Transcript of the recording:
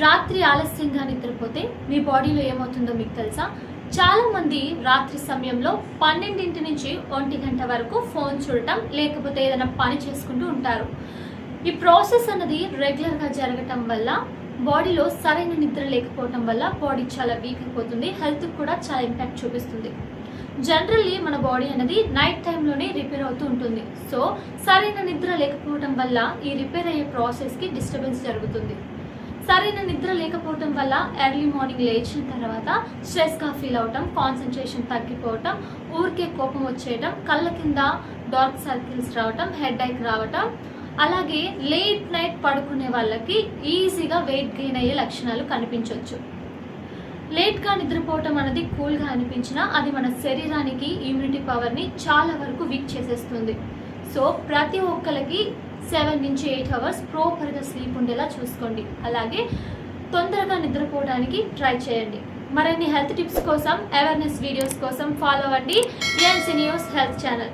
రాత్రి ఆలస్యంగా నిద్రపోతే మీ బాడీలో ఏమవుతుందో మీకు తెలుసా? చాలా మంది రాత్రి సమయంలో 12 నుంచి 1 గంట వరకు ఫోన్ చూడటం లేకపోతే ఏదైనా పని చేసుకుంటూ ఉంటారు. ఈ ప్రాసెస్ అన్నది రెగ్యులర్గా జరగటం వల్ల బాడీలో సరైన నిద్ర లేకపోవటం వల్ల బాడీ చాలా వీక్ అయిపోతుంది, హెల్త్ కూడా చాలా ఇంపాక్ట్ చూపిస్తుంది. జనరల్లీ మన బాడీ అనేది నైట్ టైంలోనే రిపేర్ అవుతూ ఉంటుంది. సో సరైన నిద్ర లేకపోవటం వల్ల ఈ రిపేర్ అయ్యే ప్రాసెస్కి డిస్టర్బెన్స్ జరుగుతుంది. సరైన నిద్ర లేకపోవటం వల్ల ఎర్లీ మార్నింగ్ లేచిన తర్వాత స్ట్రెస్గా ఫీల్ అవటం, కాన్సన్ట్రేషన్ తగ్గిపోవటం, ఊరికే కోపం వచ్చేయటం, కళ్ళ కింద డార్క్ సర్కిల్స్ రావటం, హెడ్ ఏక్ రావటం, అలాగే లేట్ నైట్ పడుకునే వాళ్ళకి ఈజీగా వెయిట్ గెయిన్ అయ్యే లక్షణాలు కనిపించవచ్చు. లేట్గా నిద్రపోవటం అనేది కూల్గా అనిపించినా అది మన శరీరానికి ఇమ్యూనిటీ పవర్ని చాలా వరకు వీక్ చేసేస్తుంది. సో ప్రతి ఒక్కరికి 7 నుంచి 8 అవర్స్ ప్రాపర్గా స్లీప్ ఉండేలా చూసుకోండి. అలాగే తొందరగా నిద్రపోవడానికి ట్రై చేయండి. మరిన్ని హెల్త్ టిప్స్ కోసం, అవేర్నెస్ వీడియోస్ కోసం ఫాలో అవ్వండి ఏఎన్సీ న్యూస్ హెల్త్ ఛానల్.